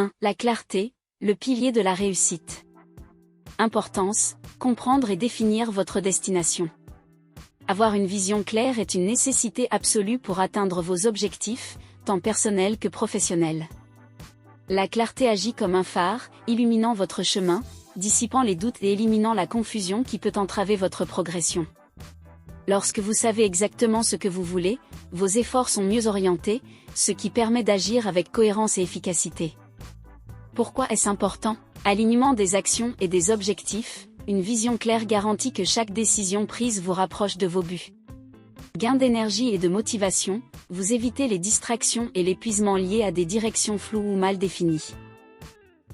1. La clarté, le pilier de la réussite. Importance, comprendre et définir votre destination. Avoir une vision claire est une nécessité absolue pour atteindre vos objectifs, tant personnels que professionnels. La clarté agit comme un phare, illuminant votre chemin, dissipant les doutes et éliminant la confusion qui peut entraver votre progression. Lorsque vous savez exactement ce que vous voulez, vos efforts sont mieux orientés, ce qui permet d'agir avec cohérence et efficacité. Pourquoi est-ce important ? Alignement des actions et des objectifs, une vision claire garantit que chaque décision prise vous rapproche de vos buts. Gain d'énergie et de motivation, vous évitez les distractions et l'épuisement liés à des directions floues ou mal définies.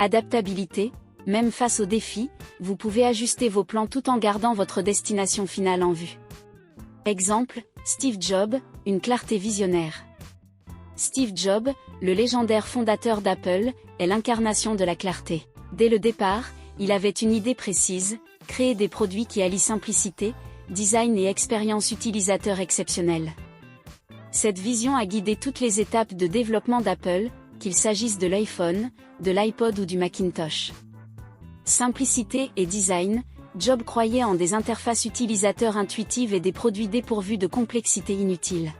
Adaptabilité, même face aux défis, vous pouvez ajuster vos plans tout en gardant votre destination finale en vue. Exemple, Steve Jobs, une clarté visionnaire. Steve Jobs, le légendaire fondateur d'Apple, est l'incarnation de la clarté. Dès le départ, il avait une idée précise, créer des produits qui allient simplicité, design et expérience utilisateur exceptionnelle. Cette vision a guidé toutes les étapes de développement d'Apple, qu'il s'agisse de l'iPhone, de l'iPod ou du Macintosh. Simplicité et design, Jobs croyait en des interfaces utilisateurs intuitives et des produits dépourvus de complexité inutile.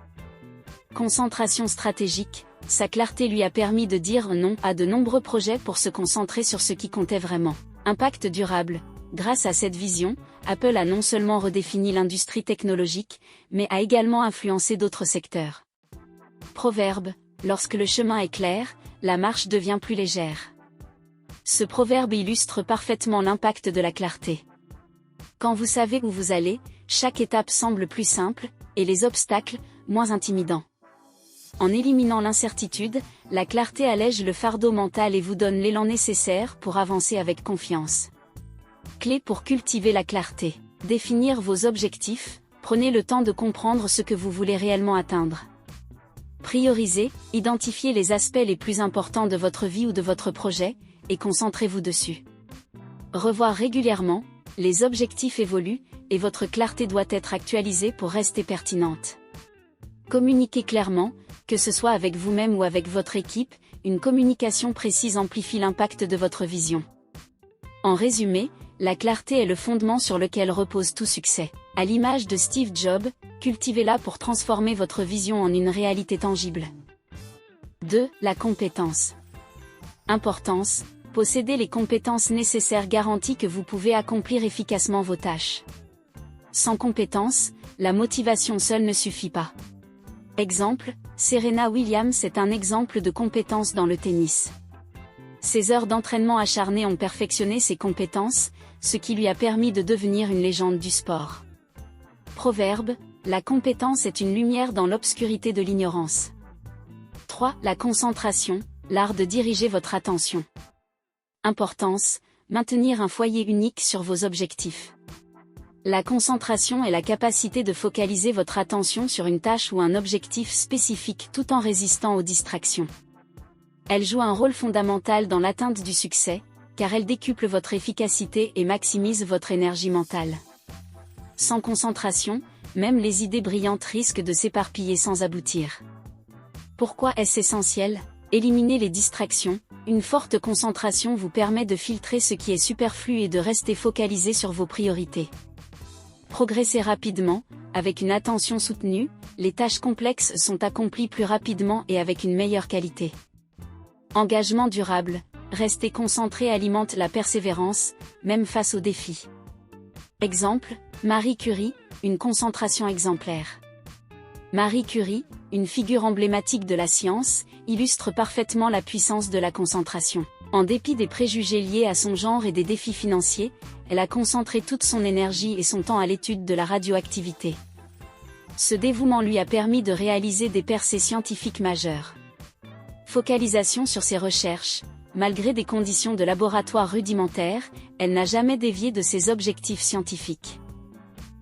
Concentration stratégique, sa clarté lui a permis de dire non à de nombreux projets pour se concentrer sur ce qui comptait vraiment. Impact durable. Grâce à cette vision, Apple a non seulement redéfini l'industrie technologique, mais a également influencé d'autres secteurs. Proverbe, lorsque le chemin est clair, la marche devient plus légère. Ce proverbe illustre parfaitement l'impact de la clarté. Quand vous savez où vous allez, chaque étape semble plus simple, et les obstacles, moins intimidants. En éliminant l'incertitude, la clarté allège le fardeau mental et vous donne l'élan nécessaire pour avancer avec confiance. Clé pour cultiver la clarté. Définir vos objectifs, prenez le temps de comprendre ce que vous voulez réellement atteindre. Priorisez, identifiez les aspects les plus importants de votre vie ou de votre projet, et concentrez-vous dessus. Revoir régulièrement, les objectifs évoluent, et votre clarté doit être actualisée pour rester pertinente. Communiquez clairement, que ce soit avec vous-même ou avec votre équipe, une communication précise amplifie l'impact de votre vision. En résumé, la clarté est le fondement sur lequel repose tout succès. À l'image de Steve Jobs, cultivez-la pour transformer votre vision en une réalité tangible. 2. La compétence. Importance. Posséder les compétences nécessaires garantit que vous pouvez accomplir efficacement vos tâches. Sans compétences, la motivation seule ne suffit pas. Exemple, Serena Williams est un exemple de compétence dans le tennis. Ses heures d'entraînement acharnées ont perfectionné ses compétences, ce qui lui a permis de devenir une légende du sport. Proverbe, la compétence est une lumière dans l'obscurité de l'ignorance. 3. La concentration, l'art de diriger votre attention. Importance, maintenir un foyer unique sur vos objectifs. La concentration est la capacité de focaliser votre attention sur une tâche ou un objectif spécifique tout en résistant aux distractions. Elle joue un rôle fondamental dans l'atteinte du succès, car elle décuple votre efficacité et maximise votre énergie mentale. Sans concentration, même les idées brillantes risquent de s'éparpiller sans aboutir. Pourquoi est-ce essentiel ? Éliminer les distractions. Une forte concentration vous permet de filtrer ce qui est superflu et de rester focalisé sur vos priorités. Progressez rapidement, avec une attention soutenue, les tâches complexes sont accomplies plus rapidement et avec une meilleure qualité. Engagement durable, rester concentré alimente la persévérance, même face aux défis. Exemple, Marie Curie, une concentration exemplaire. Marie Curie, une figure emblématique de la science, illustre parfaitement la puissance de la concentration. En dépit des préjugés liés à son genre et des défis financiers, elle a concentré toute son énergie et son temps à l'étude de la radioactivité. Ce dévouement lui a permis de réaliser des percées scientifiques majeures. Focalisation sur ses recherches, malgré des conditions de laboratoire rudimentaires, elle n'a jamais dévié de ses objectifs scientifiques.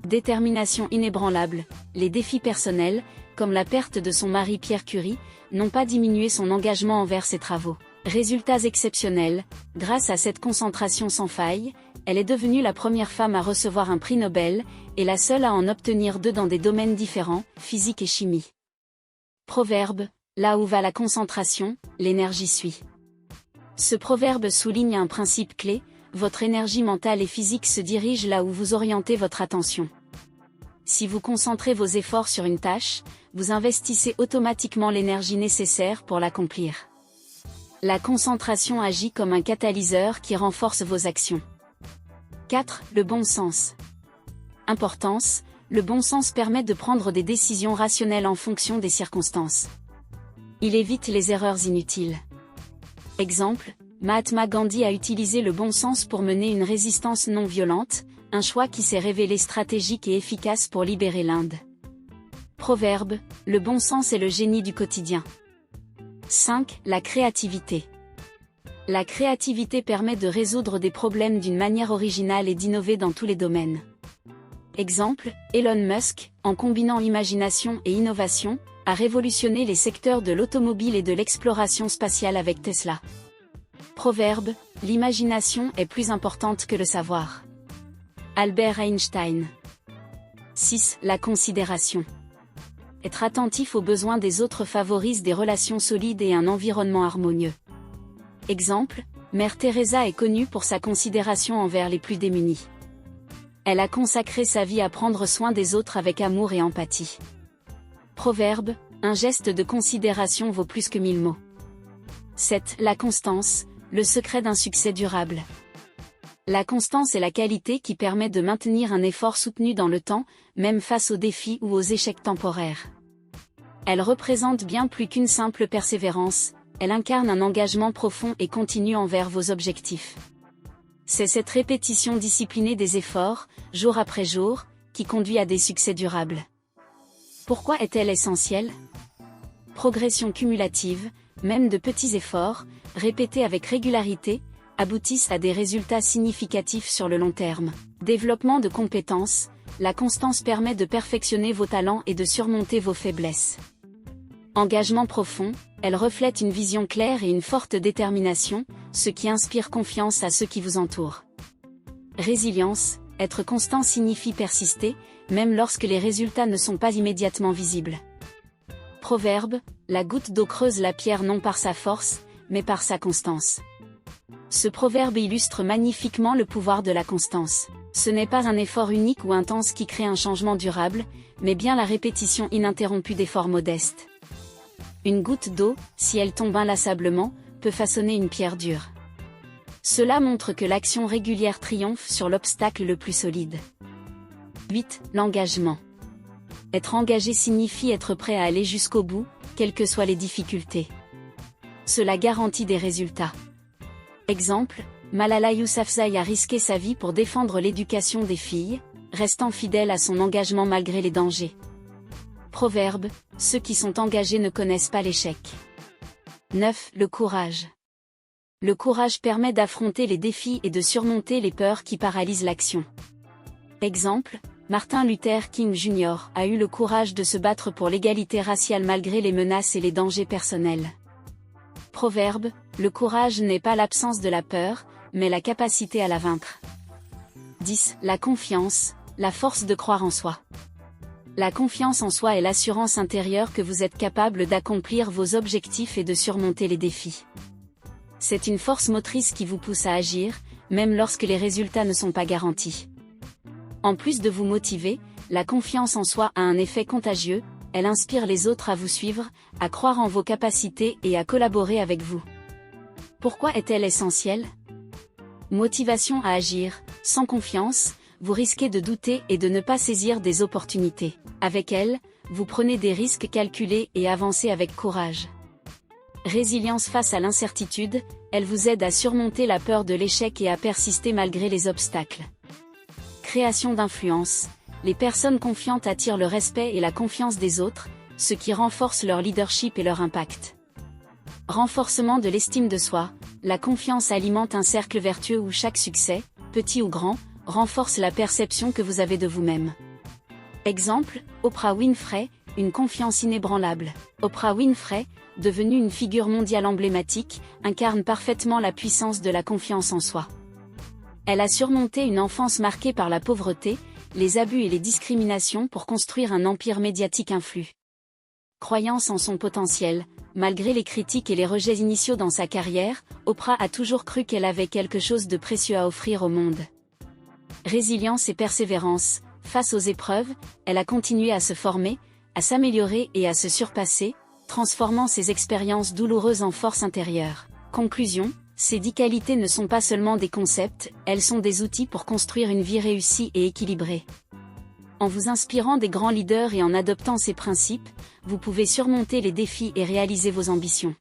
Détermination inébranlable, les défis personnels, comme la perte de son mari Pierre Curie, n'ont pas diminué son engagement envers ses travaux. Résultats exceptionnels, grâce à cette concentration sans faille, elle est devenue la première femme à recevoir un prix Nobel, et la seule à en obtenir 2 dans des domaines différents, physique et chimie. Proverbe, là où va la concentration, l'énergie suit. Ce proverbe souligne un principe clé: votre énergie mentale et physique se dirige là où vous orientez votre attention. Si vous concentrez vos efforts sur une tâche, vous investissez automatiquement l'énergie nécessaire pour l'accomplir. La concentration agit comme un catalyseur qui renforce vos actions. 4. Le bon sens. Importance: le bon sens permet de prendre des décisions rationnelles en fonction des circonstances. Il évite les erreurs inutiles. Exemple, Mahatma Gandhi a utilisé le bon sens pour mener une résistance non violente, un choix qui s'est révélé stratégique et efficace pour libérer l'Inde. Proverbe: le bon sens est le génie du quotidien. 5. La créativité. La créativité permet de résoudre des problèmes d'une manière originale et d'innover dans tous les domaines. Exemple, Elon Musk, en combinant imagination et innovation, a révolutionné les secteurs de l'automobile et de l'exploration spatiale avec Tesla. Proverbe: l'imagination est plus importante que le savoir. Albert Einstein. 6. La considération. Être attentif aux besoins des autres favorise des relations solides et un environnement harmonieux. Exemple, Mère Teresa est connue pour sa considération envers les plus démunis. Elle a consacré sa vie à prendre soin des autres avec amour et empathie. Proverbe: un geste de considération vaut plus que 1000 mots. 7. La constance, le secret d'un succès durable. La constance est la qualité qui permet de maintenir un effort soutenu dans le temps, même face aux défis ou aux échecs temporaires. Elle représente bien plus qu'une simple persévérance, elle incarne un engagement profond et continu envers vos objectifs. C'est cette répétition disciplinée des efforts, jour après jour, qui conduit à des succès durables. Pourquoi est-elle essentielle? Progression cumulative, même de petits efforts, répétés avec régularité, aboutissent à des résultats significatifs sur le long terme. Développement de compétences, la constance permet de perfectionner vos talents et de surmonter vos faiblesses. Engagement profond, elle reflète une vision claire et une forte détermination, ce qui inspire confiance à ceux qui vous entourent. Résilience, être constant signifie persister, même lorsque les résultats ne sont pas immédiatement visibles. Proverbe: la goutte d'eau creuse la pierre non par sa force, mais par sa constance. Ce proverbe illustre magnifiquement le pouvoir de la constance. Ce n'est pas un effort unique ou intense qui crée un changement durable, mais bien la répétition ininterrompue d'efforts modestes. Une goutte d'eau, si elle tombe inlassablement, peut façonner une pierre dure. Cela montre que l'action régulière triomphe sur l'obstacle le plus solide. 8. L'engagement. Être engagé signifie être prêt à aller jusqu'au bout, quelles que soient les difficultés. Cela garantit des résultats. Exemple, Malala Yousafzai a risqué sa vie pour défendre l'éducation des filles, restant fidèle à son engagement malgré les dangers. Proverbe: ceux qui sont engagés ne connaissent pas l'échec. 9. Le courage. Le courage permet d'affronter les défis et de surmonter les peurs qui paralysent l'action. Exemple, Martin Luther King Jr. a eu le courage de se battre pour l'égalité raciale malgré les menaces et les dangers personnels. Proverbe: le courage n'est pas l'absence de la peur, mais la capacité à la vaincre. 10. La confiance, la force de croire en soi. La confiance en soi est l'assurance intérieure que vous êtes capable d'accomplir vos objectifs et de surmonter les défis. C'est une force motrice qui vous pousse à agir, même lorsque les résultats ne sont pas garantis. En plus de vous motiver, la confiance en soi a un effet contagieux, elle inspire les autres à vous suivre, à croire en vos capacités et à collaborer avec vous. Pourquoi est-elle essentielle? Motivation à agir, sans confiance, vous risquez de douter et de ne pas saisir des opportunités. Avec elle, vous prenez des risques calculés et avancez avec courage. Résilience face à l'incertitude, elle vous aide à surmonter la peur de l'échec et à persister malgré les obstacles. Création d'influence, les personnes confiantes attirent le respect et la confiance des autres, ce qui renforce leur leadership et leur impact. Renforcement de l'estime de soi, la confiance alimente un cercle vertueux où chaque succès, petit ou grand, renforce la perception que vous avez de vous-même. Exemple, Oprah Winfrey, une confiance inébranlable. Oprah Winfrey, devenue une figure mondiale emblématique, incarne parfaitement la puissance de la confiance en soi. Elle a surmonté une enfance marquée par la pauvreté, les abus et les discriminations pour construire un empire médiatique influent. Croyance en son potentiel, malgré les critiques et les rejets initiaux dans sa carrière, Oprah a toujours cru qu'elle avait quelque chose de précieux à offrir au monde. Résilience et persévérance, face aux épreuves, elle a continué à se former, à s'améliorer et à se surpasser, transformant ses expériences douloureuses en force intérieure. Conclusion, ces 10 qualités ne sont pas seulement des concepts, elles sont des outils pour construire une vie réussie et équilibrée. En vous inspirant des grands leaders et en adoptant ces principes, vous pouvez surmonter les défis et réaliser vos ambitions.